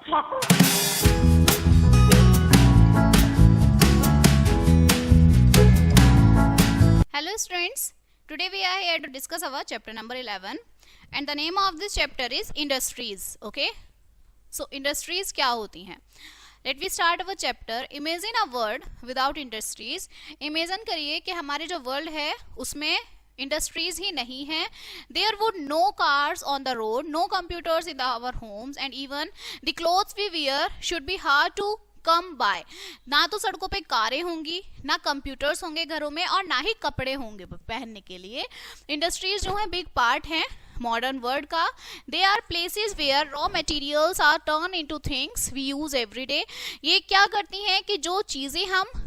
Hello students, today we are here to discuss our chapter number 11 and the name of this chapter is industries. Okay, so industries क्या होती हैं? Let we start our chapter. Imagine a world without industries. Imagine करिए कि हमारे जो world है उसमें industries ही नहीं है. There would no cars on the road, no computers in our homes and even the clothes we wear should be hard to come by. ना तो सड़कों पे कारें होंगी, ना कंप्यूटर्स होंगे घरों में, और ना ही कपड़े होंगे पहनने के लिए. इंडस्ट्रीज जो है बिग पार्ट है मॉडर्न वर्ल्ड का. They are places where raw materials are turn into things we use every day. ये क्या करती हैं कि जो चीजें हम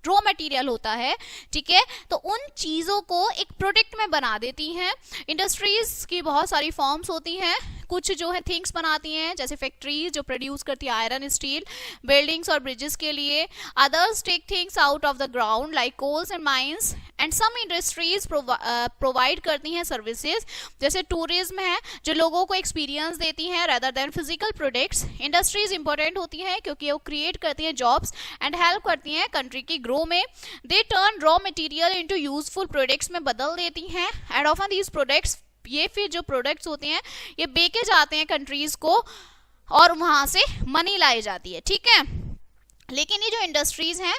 रॉ मटेरियल होता है, ठीक है, तो उन चीजों को एक प्रोडक्ट में बना देती हैं. इंडस्ट्रीज की बहुत सारी फॉर्म्स होती हैं. कुछ जो है थिंग्स बनाती हैं, जैसे फैक्ट्रीज जो प्रोड्यूस करती है आयरन स्टील बिल्डिंग्स और ब्रिजेस के लिए. Others take things out of the ground like coals and mines. And some industries provide करती हैं सर्विसेज, जैसे टूरिज्म है जो लोगों को एक्सपीरियंस देती हैं rather than physical products. Industries important होती हैं क्योंकि वो क्रिएट करती हैं जॉब्स एंड हेल्प करती हैं कंट्री की ग्रो में. They turn raw material into useful products में बदल देती हैं. एंड ऑफन दीज प्रोडक्ट्स, ये फिर जो प्रोडक्ट्स होते हैं ये बेचे जाते हैं कंट्रीज को और वहां से मनी लाई जाती है, ठीक है. लेकिन ये जो इंडस्ट्रीज हैं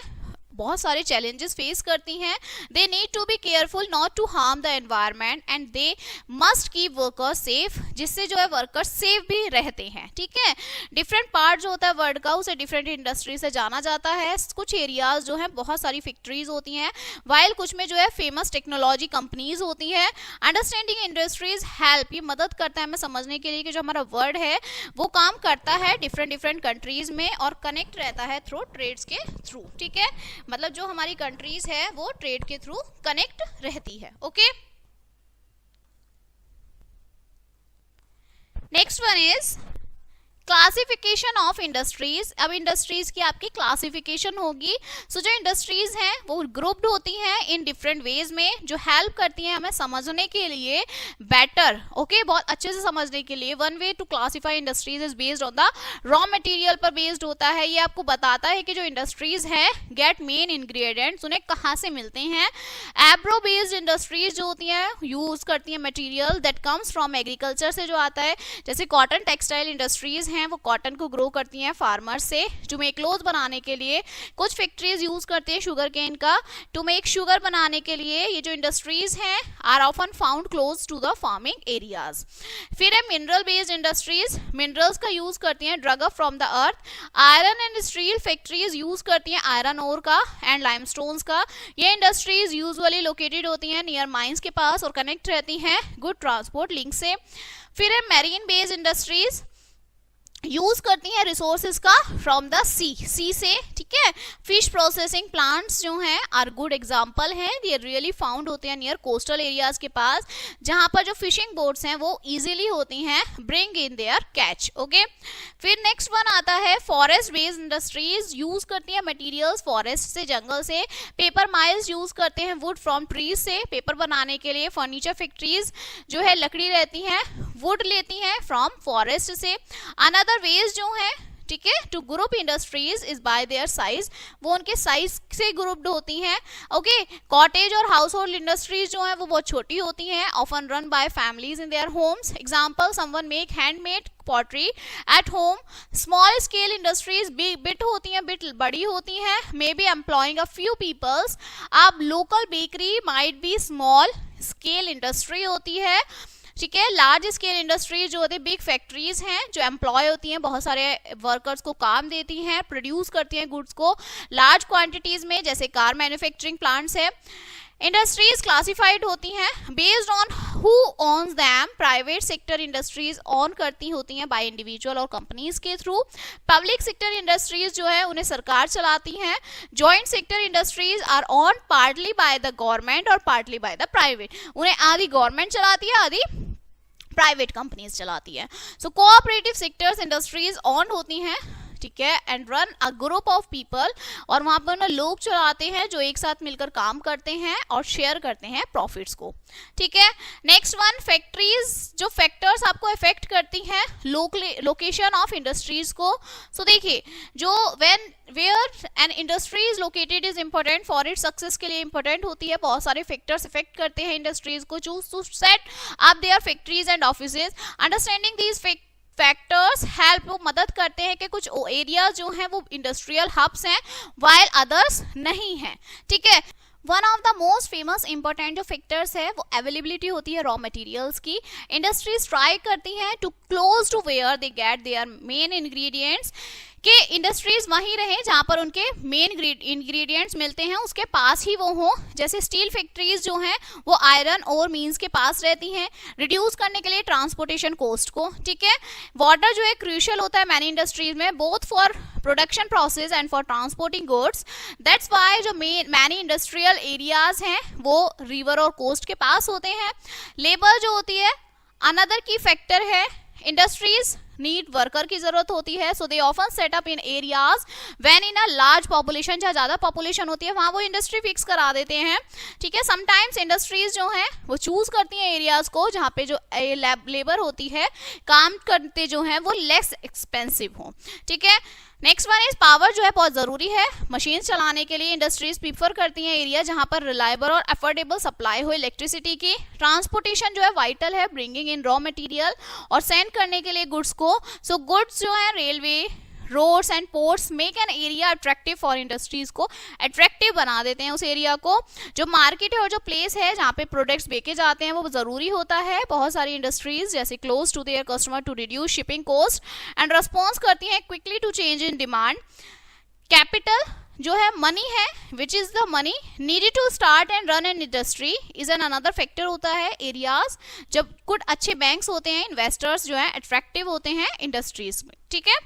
बहुत सारे चैलेंजेस फेस करती हैं. They need to be careful not to harm the environment and they must keep workers safe, जिससे जो है वर्कर्स सेफ भी रहते हैं, ठीक है. डिफरेंट पार्ट जो होता है वर्ल्ड का उसे डिफरेंट इंडस्ट्री से जाना जाता है. कुछ एरियाज जो है बहुत सारी फैक्ट्रीज होती हैं, वाइल कुछ में जो है फेमस टेक्नोलॉजी कंपनीज होती है. अंडरस्टैंडिंग इंडस्ट्रीज हेल्प, ये मदद करता है हमें समझने के लिए कि जो हमारा वर्ल्ड है वो काम करता है डिफरेंट कंट्रीज में और कनेक्ट रहता है थ्रू ट्रेड्स के थ्रू, ठीक है. मतलब जो हमारी कंट्रीज है वो ट्रेड के थ्रू कनेक्ट रहती है. Okay, next one is classification of industries. अब इंडस्ट्रीज की आपकी क्लासिफिकेशन होगी. सो जो इंडस्ट्रीज हैं वो ग्रुप्ड होती हैं इन डिफरेंट वेज में, जो हेल्प करती हैं हमें समझने के लिए बेटर. ओके, बहुत अच्छे से समझने के लिए. One way to classify industries is based on the raw material पर बेस्ड होता है. ये आपको बताता है कि जो इंडस्ट्रीज है गेट मेन इंग्रेडिएंट्स उन्हें कहाँ से मिलते हैं. एब्रो बेस्ड इंडस्ट्रीज जो होती हैं यूज करती हैं material that comes from agriculture से जो आता है, जैसे कॉटन टेक्सटाइल इंडस्ट्रीज वो कॉटन को ग्रो करती हैं फार्मर से टू मेक क्लोथ बनाने के लिए. कुछ फैक्ट्रीज यूज करती हैं शुगर केन का टू मेक शुगर बनाने के लिए. ये जो इंडस्ट्रीज हैं are often found close to the farming areas. फिर है मिनरल बेस्ड इंडस्ट्रीज, मिनरल्स का यूज करती हैं drug up from the earth. Iron and steel factories use करती हैं आयरन ओर का एंड लाइमस्टोन्स का. ये इंडस्ट्रीज यूजुअली लोकेटेड होती हैं नियर माइंस के पास और कनेक्ट रहती हैं गुड ट्रांसपोर्ट लिंक से. फिर है मैरीन बेस्ड इंडस्ट्रीज, यूज करती हैं रिसोर्सेज का फ्रॉम द सी से, ठीक है. फिश प्रोसेसिंग प्लांट्स जो हैं आर गुड एग्जांपल हैं. ये रियली फाउंड होते हैं नियर कोस्टल एरियाज के पास, जहां पर जो फिशिंग बोट्स हैं वो इजीली होती हैं bring in their catch. Okay, फिर नेक्स्ट वन आता है फॉरेस्ट बेस्ड इंडस्ट्रीज. यूज करती हैं मटेरियल्स फॉरेस्ट से, जंगल से. पेपर माइल्स यूज करते हैं वुड फ्रॉम ट्रीज से पेपर बनाने के लिए. फर्नीचर फैक्ट्रीज जो है लकड़ी रहती हैं वुड लेती हैं फ्रॉम फॉरेस्ट से. अनदर वेज जो है, ठीक है, to group industries is by their size, वो उनके साइज से ग्रुप्ड होती हैं. ओके, कॉटेज और हाउस होल्ड इंडस्ट्रीज जो हैं वो बहुत छोटी होती हैं, often run by families in their homes. Example, someone make handmade pottery at home. Small scale industries bit होती हैं, बिट बड़ी होती हैं, may be employing a few peoples. अब local bakery might be small scale industry होती है, ठीक है. लार्ज स्केल इंडस्ट्रीज जो होती है बिग फैक्ट्रीज हैं जो एम्प्लॉय होती हैं, बहुत सारे वर्कर्स को काम देती हैं, प्रोड्यूस करती हैं गुड्स को लार्ज क्वांटिटीज में, जैसे कार मैन्युफैक्चरिंग प्लांट्स है. इंडस्ट्रीज क्लासिफाइड होती हैं based on who owns them. Private sector industries own करती होती हैं बाय इंडिविजुअल और कंपनीज के थ्रू. पब्लिक सेक्टर इंडस्ट्रीज जो है उन्हें सरकार चलाती हैं. Joint sector industries are own partly by the government और पार्टली बाय द प्राइवेट. उन्हें आधी गवर्नमेंट चलाती है, आधी प्राइवेट कंपनीज चलाती है. सो कोऑपरेटिव सेक्टर्स इंडस्ट्रीज ऑन होती हैं ठीक है, and run a group of people, और वहां पर ना लोग चलाते हैं जो एक साथ मिलकर काम करते हैं और शेयर करते हैं प्रॉफिट्स को, ठीक है। नेक्स्ट वन, फैक्ट्रीज, जो फैक्टर्स आपको अफेक्ट करती हैं लोकेशन ऑफ इंडस्ट्रीज को। सो देखिए, जो where an industry is located is important for it success के लिए इंपॉर्टेंट होती है। बहुत सारे फैक्टर्स इफेक्ट करते हैं इंडस्ट्रीज को। Choose to set up their factories and offices. Understanding these factors help, वो मदद करते हैं कि कुछ एरिया जो हैं वो इंडस्ट्रियल हब्स हैं वाइल अदर्स नहीं हैं, ठीक है। One of the most famous important जो फैक्टर्स है वो अवेलेबिलिटी होती है रॉ मटेरियल्स की। इंडस्ट्रीज ट्राई करती हैं to close to where they get their main ingredients, कि इंडस्ट्रीज वहीं रहे जहां पर उनके मेन इंग्रेडिएंट्स मिलते हैं उसके पास ही वो हो। जैसे स्टील फैक्ट्रीज जो हैं वो आयरन और मीन्स के पास रहती हैं, रिड्यूस करने के लिए ट्रांसपोर्टेशन कॉस्ट को, ठीक है। वाटर जो है क्रूशियल होता है मैनी इंडस्ट्रीज में, both for production process and for transporting goods. That's why जो मैनी इंडस्ट्रियल एरियाज हैं वो रिवर और कोस्ट के पास होते हैं। लेबर जो होती है अनदर की फैक्टर है। इंडस्ट्रीज नीड वर्कर की जरूरत होती है, so they often set up in areas when in a large population, जहाँ ज्यादा पॉपुलेशन होती है वहां वो इंडस्ट्री फिक्स करा देते हैं, ठीक है। समटाइम्स इंडस्ट्रीज जो हैं वो चूज करती हैं एरियाज को जहाँ पे जो लेबर होती है काम करते जो हैं वो लेस एक्सपेंसिव हो, ठीक है। नेक्स्ट वन इज पावर, जो है बहुत जरूरी है मशीन चलाने के लिए। इंडस्ट्रीज प्रीफर करती हैं एरिया जहां पर रिलायबल और अफोर्डेबल सप्लाई हो इलेक्ट्रिसिटी की। ट्रांसपोर्टेशन जो है वाइटल है, ब्रिंगिंग इन रॉ मटेरियल और सेंड करने के लिए गुड्स को। सो गुड्स जो है railway, roads and ports make an area attractive for industries को अट्रैक्टिव बना देते हैं उस एरिया को। जो मार्केट है और जो प्लेस है जहाँ पे प्रोडक्ट्स बेचे जाते हैं वो जरूरी होता है। बहुत सारी इंडस्ट्रीज जैसे close to their customer to reduce shipping cost and response करती हैं quickly to change in demand. Capital जो है मनी है, which is the money needed to start and run an industry is an another factor होता है। Areas जब कुछ अच्छे बैंक्स होते हैं, इन्वेस्टर्स जो है अट्रैक्टिव होते हैं इंडस्ट्रीज में, ठीक है।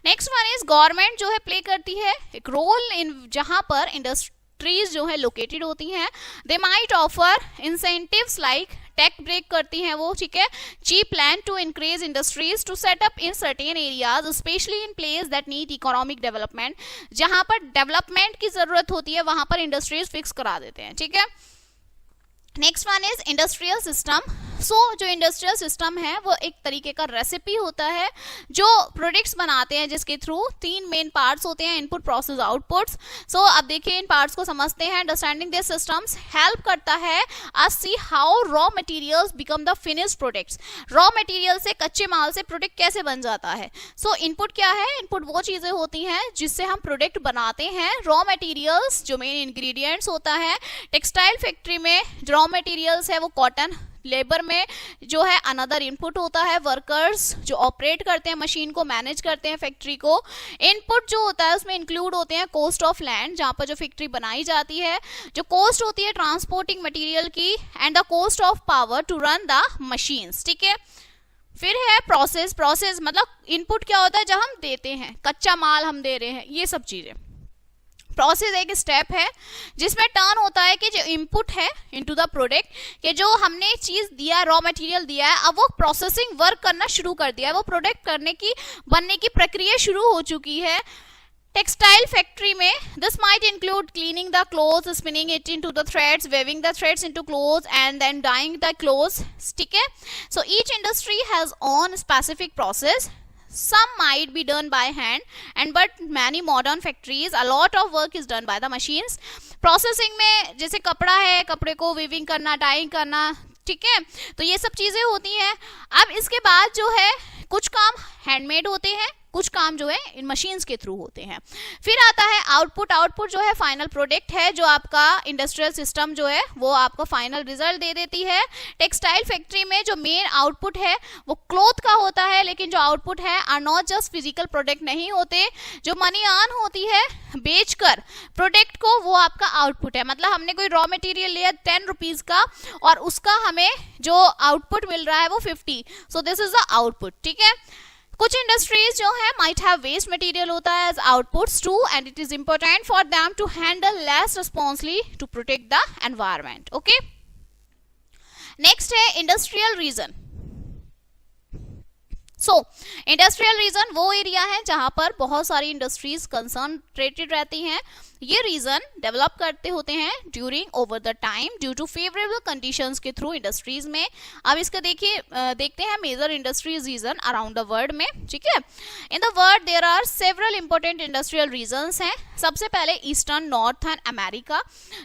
नेक्स्ट वन इज गवर्नमेंट जो है प्ले करती है एक रोल इन जहां पर इंडस्ट्रीज जो है लोकेटेड होती हैं। They might offer incentives like tax break करती हैं वो, ठीक है। Cheap land to increase industries to set up in certain areas specially in place that need economic development. जहां पर डेवलपमेंट की जरूरत होती है वहां पर इंडस्ट्रीज फिक्स करा देते हैं, ठीक है। Next one is industrial system. So जो इंडस्ट्रियल सिस्टम है वो एक तरीके का रेसिपी होता है जो प्रोडक्ट्स बनाते हैं, जिसके थ्रू 3 मेन पार्ट्स होते हैं, इनपुट प्रोसेस आउटपुट्स। सो अब देखिए इन पार्ट्स को समझते हैं। अंडरस्टैंडिंग दिस सिस्टम्स हेल्प करता है us see how raw materials become the finished products. Raw material से, कच्चे माल से प्रोडक्ट कैसे बन जाता है। सो इनपुट क्या है, इनपुट वो चीजें होती हैं जिससे हम प्रोडक्ट बनाते हैं। रॉ मटेरियल्स जो मेन इंग्रेडिएंट्स होता है। टेक्सटाइल फैक्ट्री में रॉ मटेरियल्स है वो कॉटन, लेबर में जो है अनदर इनपुट होता है वर्कर्स जो ऑपरेट करते हैं मशीन को, मैनेज करते हैं फैक्ट्री को। इनपुट जो होता है उसमें इंक्लूड होते हैं कॉस्ट ऑफ लैंड जहां पर जो फैक्ट्री बनाई जाती है, जो कॉस्ट होती है ट्रांसपोर्टिंग मटेरियल की, and the cost of power to run the machines, ठीक है। फिर है प्रोसेस। प्रोसेस मतलब इनपुट क्या होता है जब हम देते हैं, कच्चा माल हम दे रहे हैं, ये सब चीजें। प्रोसेस एक स्टेप है जिसमें टर्न होता है कि जो इनपुट है इनटू द प्रोडक्ट, कि जो हमने चीज दिया, रॉ मटेरियल दिया है, अब वो प्रोसेसिंग वर्क करना शुरू कर दिया है, वो प्रोडक्ट करने की, बनने की प्रक्रिया शुरू हो चुकी है। टेक्सटाइल फैक्ट्री में this might include cleaning the cloth, spinning it into the threads, weaving the threads into cloth and then dyeing the cloth, ठीक है। So each industry has own specific process. Some might be done by hand, and but many modern factories a lot of work is done by the machines. Processing में जैसे कपड़ा है, कपड़े को weaving करना, dyeing करना, ठीक है, तो ये सब चीजें होती हैं। अब इसके बाद जो है कुछ काम हैंडमेड होते हैं, कुछ काम जो है इन मशीन्स के थ्रू होते हैं। फिर आता है आउटपुट। आउटपुट जो है फाइनल प्रोडक्ट है जो आपका इंडस्ट्रियल सिस्टम जो है वो आपको फाइनल रिजल्ट दे देती है। टेक्सटाइल फैक्ट्री में जो मेन आउटपुट है वो क्लॉथ का होता है, लेकिन जो आउटपुट है are not just physical product नहीं होते। जो मनी अर्न होती है बेचकर प्रोडक्ट को, वो आपका आउटपुट है। मतलब हमने कोई रॉ मटेरियल लिया 10 रुपीज का और उसका हमें जो आउटपुट मिल रहा है वो 50, so this is the output, ठीक है। कुछ इंडस्ट्रीज जो है माइट हैव वेस्ट मटेरियल होता है as outputs too, and it is important for them to handle less responsibly to protect the environment, okay. Next है industrial region. So industrial region वो area है जहां पर बहुत सारी इंडस्ट्रीज कंसंट्रेटेड रहती हैं। ये रीजन डेवलप करते होते हैं during over the time due to favourable conditions के थ्रू इंडस्ट्रीज में। अब इसका देखते हैं major industries region around the world में, ठीक है। In the world there are several important industrial regions हैं। सबसे पहले ईस्टर्न नॉर्थर्न अमेरिका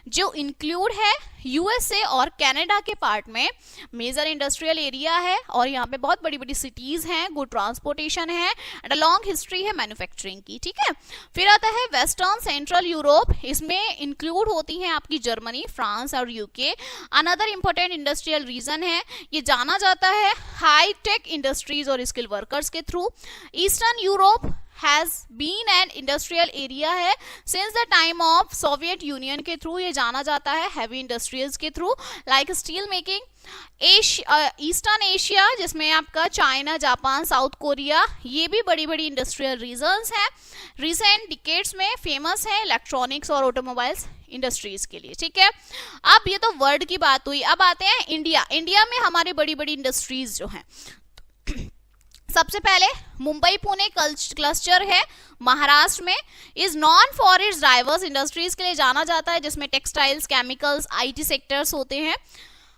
जो इंक्लूड है यूएसए और कनाडा के पार्ट में मेजर इंडस्ट्रियल एरिया है और यहाँ पे बहुत बड़ी बड़ी सिटीज हैं, गुड ट्रांसपोर्टेशन है एंड अ लॉन्ग हिस्ट्री है मैन्युफैक्चरिंग की, ठीक है। फिर आता है वेस्टर्न सेंट्रल यूरोप, इसमें इंक्लूड होती हैं आपकी जर्मनी, फ्रांस और UK. Another important industrial region है, ये जाना जाता है हाई टेक इंडस्ट्रीज और स्किल वर्कर्स के through. Eastern Europe has been an industrial area है since the time of Soviet Union के थ्रू ये जाना जाता है heavy industries के through like steel making। Eastern Asia जिसमें आपका चाइना, जापान, साउथ कोरिया, ये भी बड़ी बड़ी इंडस्ट्रियल रीजन्स हैं। रिसेंट डिकेड्स में फेमस है इलेक्ट्रॉनिक्स और ऑटोमोबाइल्स इंडस्ट्रीज के लिए, ठीक है। अब ये तो वर्ल्ड की बात हुई, अब आते हैं इंडिया। इंडिया में हमारी बड़ी बड़ी इंडस्ट्रीज जो हैं, सबसे पहले मुंबई पुणे क्लस्टर है महाराष्ट्र में, is non for its diverse industries के लिए जाना जाता है जिसमें टेक्सटाइल्स, केमिकल्स, आईटी सेक्टर्स होते हैं।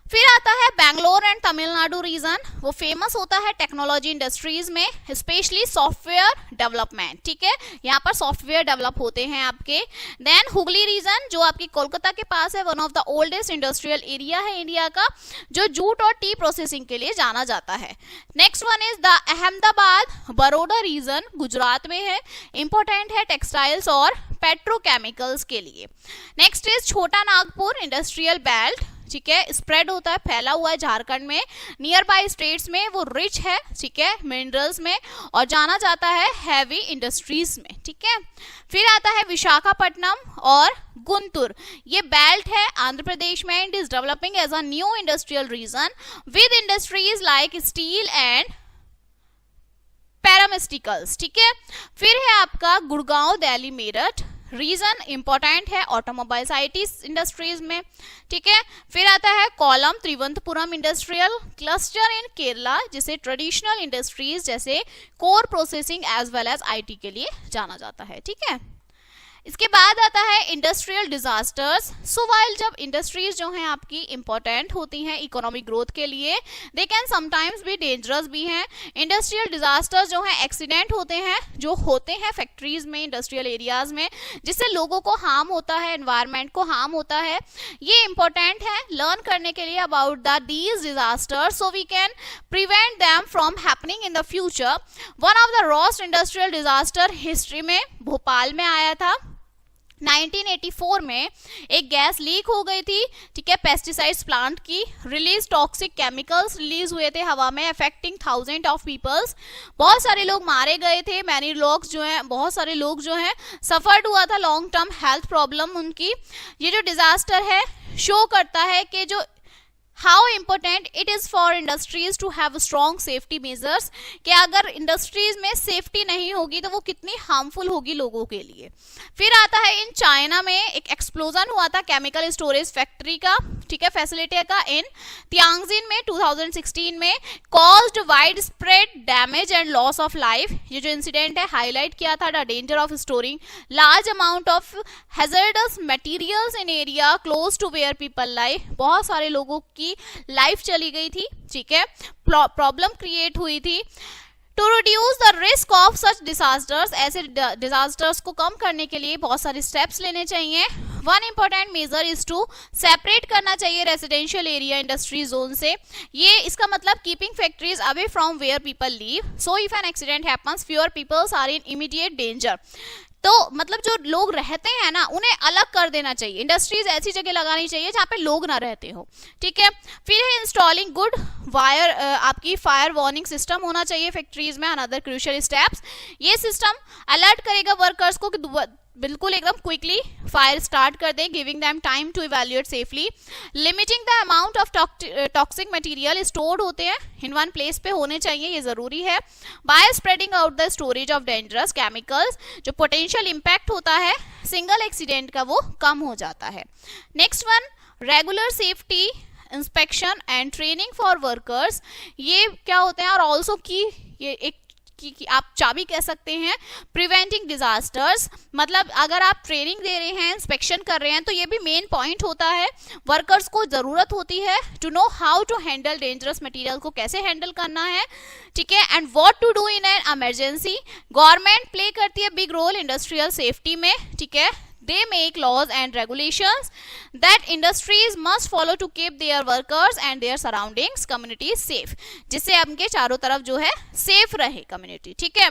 फिर आता है बैंगलोर एंड तमिलनाडु रीजन, वो फेमस होता है टेक्नोलॉजी इंडस्ट्रीज में, स्पेशली सॉफ्टवेयर डेवलपमेंट, ठीक है, यहाँ पर सॉफ्टवेयर डेवलप होते हैं आपके। देन हुगली रीजन जो आपकी कोलकाता के पास है, one of the oldest industrial area है इंडिया का, जो जूट और टी प्रोसेसिंग के लिए जाना जाता है। Next one is the Ahmedabad Baroda region, Gujarat में है, इंपॉर्टेंट है टेक्सटाइल्स और पेट्रोकेमिकल्स के लिए। नेक्स्ट इज छोटा नागपुर इंडस्ट्रियल बेल्ट, ठीक है, स्प्रेड होता है, फैला हुआ है झारखंड में, नियर बाय स्टेट्स में, वो रिच है, ठीक है, मिनरल्स में और जाना जाता है हैवी इंडस्ट्रीज में, ठीक है। फिर आता है विशाखापट्टनम और गुंटूर, ये बेल्ट है आंध्र प्रदेश में and is developing as a new industrial region with industries like steel and pharmaceuticals, ठीक है। फिर है आपका गुड़गांव, दिल्ली, मेरठ, रीजन इंपॉर्टेंट है ऑटोमोबाइल्स, आईटी इंडस्ट्रीज में, ठीक है। फिर आता है Kollam, Thiruvananthapuram industrial cluster in Kerala, जिसे ट्रेडिशनल इंडस्ट्रीज जैसे coir processing as well as IT के लिए जाना जाता है, ठीक है। इसके बाद आता है इंडस्ट्रियल डिजास्टर्स। सो वाइल जब इंडस्ट्रीज जो हैं आपकी इंपॉर्टेंट होती हैं इकोनॉमिक ग्रोथ के लिए, दे कैन समटाइम्स भी डेंजरस भी हैं। इंडस्ट्रियल डिजास्टर्स जो हैं एक्सीडेंट होते हैं, जो होते हैं फैक्ट्रीज में, इंडस्ट्रियल एरियाज में, जिससे लोगों को हार्म होता है, एनवायरनमेंट को हार्म होता है। ये इंपॉर्टेंट है लर्न करने के लिए about the these disasters so we can prevent them from happening in the future. One of the worst industrial disaster history में भोपाल में आया था 1984 में, एक गैस लीक हो गई थी, ठीक है, पेस्टिसाइड्स प्लांट की, रिलीज टॉक्सिक केमिकल्स रिलीज हुए थे हवा में, अफेक्टिंग थाउजेंड ऑफ पीपल्स, बहुत सारे लोग मारे गए थे, मैनी लोग जो हैं, बहुत सारे लोग जो हैं सफर्ड हुआ था लॉन्ग टर्म हेल्थ प्रॉब्लम उनकी। ये जो डिजास्टर है शो करता है कि जो how important it is for industries to have strong safety measures, कि अगर इंडस्ट्रीज में सेफ्टी नहीं होगी तो वो कितनी हार्मफुल होगी लोगों के लिए। फिर आता है इन चाइना में एक एक्सप्लोजन हुआ था केमिकल स्टोरेज फैक्ट्री का, ठीक है, फैसिलिटी का इन तियांजिन में 2016 में, caused wide spread damage and loss of life. ये जो इंसिडेंट है हाईलाइट किया था the danger of storing large amount of hazardous materials in area close to where people live, बहुत सारे लोगों की लाइफ चली गई थी, ठीक है, प्रॉब्लम क्रिएट हुई थी। To reduce the risk of such disasters, ऐसे डिजास्टर्स को कम करने के लिए बहुत सारे स्टेप्स लेने चाहिए। One important measure is to separate करना चाहिए रेसिडेंशियल एरिया इंडस्ट्री जोन से। ये इसका मतलब keeping factories away from where people live, so if an accident happens fewer peoples are in immediate danger. तो मतलब जो लोग रहते हैं ना उन्हें अलग कर देना चाहिए, इंडस्ट्रीज ऐसी जगह लगानी चाहिए जहाँ पे लोग ना रहते हो, ठीक है। फिर है इंस्टॉलिंग गुड वायर, आपकी फायर वार्निंग सिस्टम होना चाहिए फैक्ट्रीज में, अनदर क्रूशियल स्टेप्स। ये सिस्टम अलर्ट करेगा वर्कर्स को कि बिल्कुल एकदम क्विकली फायर स्टार्ट कर दें, giving them time to evaluate safely. Limiting the amount of toxic material stored होते हैं इन वन प्लेस पे होने चाहिए, ये जरूरी है। By spreading out the storage of dangerous chemicals, जो पोटेंशियल इम्पैक्ट होता है सिंगल एक्सीडेंट का वो कम हो जाता है। Next one regular safety inspection and training for workers, ये क्या होते हैं और ऑल्सो की ये एक कि आप चाबी कह सकते हैं प्रिवेंटिंग डिजास्टर्स। मतलब अगर आप ट्रेनिंग दे रहे हैं, इंस्पेक्शन कर रहे हैं, तो ये भी मेन पॉइंट होता है। वर्कर्स को जरूरत होती है to know how to handle dangerous material को कैसे हैंडल करना है, ठीक है, and what to do in an emergency. Government play करती है बिग रोल इंडस्ट्रियल सेफ्टी में, ठीक है। They make laws and regulations that industries must follow to keep their workers and their surroundings communities safe, जिससे उनके चारों तरफ जो है सेफ रहे कम्युनिटी, ठीक है।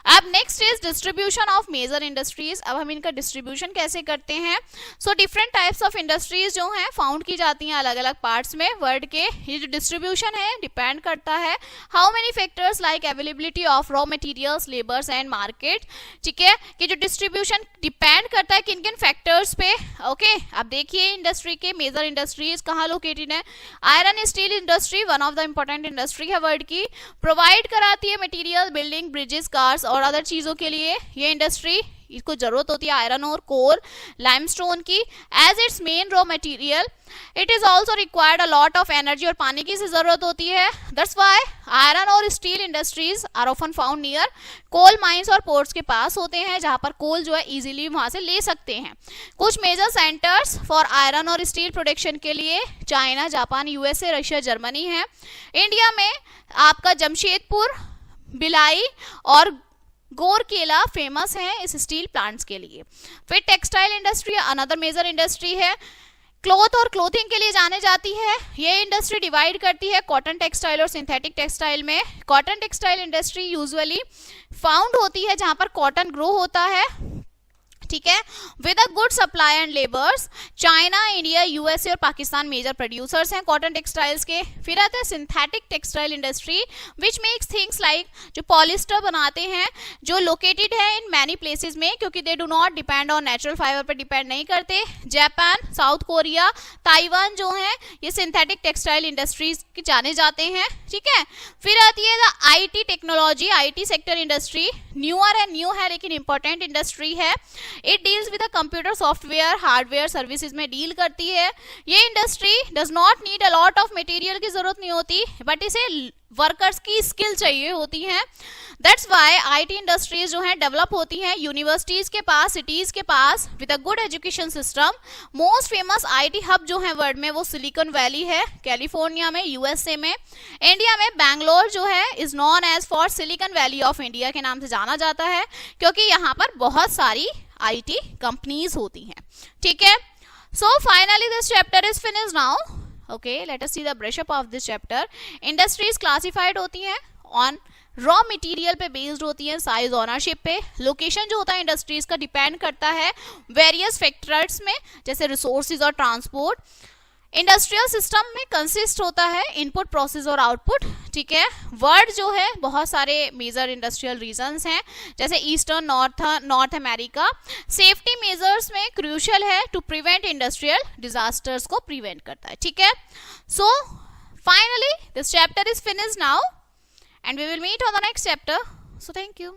अब next is distribution of major industries. अब हम इनका डिस्ट्रीब्यूशन कैसे करते हैं। So different types of industries जो हैं फाउंड की जाती हैं अलग अलग पार्ट्स में वर्ल्ड के। ये जो डिस्ट्रीब्यूशन है डिपेंड करता है how many factors like availability of raw materials, labours and market, ठीक है, कि जो डिस्ट्रीब्यूशन डिपेंड करता है किन किन फैक्टर्स पे। ओके, अब देखिए इंडस्ट्री के मेजर इंडस्ट्रीज कहाँ लोकेटेड है। Iron steel industry one of the important industry है वर्ल्ड की, प्रोवाइड कराती है मटेरियल बिल्डिंग, ब्रिजेस, कार्स और अदर चीजों के लिए। ये इंडस्ट्री इसको जरूरत होती है आयरन और कोल, लाइमस्टोन की as its main raw material. It is also required a lot of energy और पानी की जरूरत होती है। दैट्स व्हाई आयरन और steel industries are often found near coal mines और पोर्ट्स के पास होते हैं, जहां पर कोल जो है इजीली वहां से ले सकते हैं। कुछ मेजर सेंटर्स फॉर आयरन और स्टील प्रोडक्शन के लिए China, Japan, USA, Russia, Germany है। इंडिया में आपका जमशेदपुर, भिलाई और गोरकेला फेमस है इस स्टील प्लांट्स के लिए। फिर textile industry another major industry है, क्लॉथ और क्लोथिंग के लिए जाने जाती है। ये इंडस्ट्री डिवाइड करती है कॉटन टेक्सटाइल और सिंथेटिक टेक्सटाइल में। Cotton textile industry usually found होती है जहां पर कॉटन ग्रो होता है, ठीक है, with a good supply and labours. China, India, USA और पाकिस्तान मेजर प्रोड्यूसर्स हैं कॉटन टेक्सटाइल्स के। फिर आते हैं synthetic textile industry which makes things like जो पॉलिस्टर बनाते हैं, जो लोकेटेड है इन मैनी प्लेसेस में, क्योंकि they do not depend on natural fibre पर डिपेंड नहीं करते। जापान, साउथ कोरिया, ताइवान जो है ये सिंथेटिक टेक्सटाइल इंडस्ट्रीज के जाने जाते हैं, ठीक है। फिर आती है the IT technology, IT sector industry newer है, न्यू है लेकिन इंपॉर्टेंट इंडस्ट्री है। It deals with computer, software, hardware services में डील करती है। ये industry does not need a lot of material की जरूरत नहीं होती, बट इसे वर्कर्स की स्किल चाहिए होती है। दैट्स व्हाई आईटी इंडस्ट्रीज जो हैं डेवलप होती हैं यूनिवर्सिटीज के पास, सिटीज के पास with a good education system. Most famous IT hub जो है वर्ल्ड में वो सिलिकॉन वैली है, कैलिफोर्निया में, यूएसए में। इंडिया में बैंगलोर जो है is known as for Silicon Valley of India के नाम से जाना जाता है, क्योंकि यहाँ पर बहुत सारी आईटी कंपनीज होती हैं, ठीक है। So finally this chapter is finished now. Okay, let us see the brush up of this chapter. Industries classified होती हैं on रॉ मटेरियल पे बेस्ड होती है, साइज, ओनरशिप पे। लोकेशन जो होता है इंडस्ट्रीज का डिपेंड करता है वेरियस फैक्टर्स में, जैसे रिसोर्सेज और ट्रांसपोर्ट। इंडस्ट्रियल सिस्टम में कंसिस्ट होता है इनपुट, प्रोसेस और आउटपुट, ठीक है। वर्ल्ड जो है बहुत सारे मेजर इंडस्ट्रियल रीजन्स हैं, जैसे eastern, north America. Safety measures में क्रूशियल है टू प्रिवेंट इंडस्ट्रियल डिजास्टर्स को प्रिवेंट करता है, ठीक है। So finally this chapter is finished now and we will meet on the next chapter. So thank you.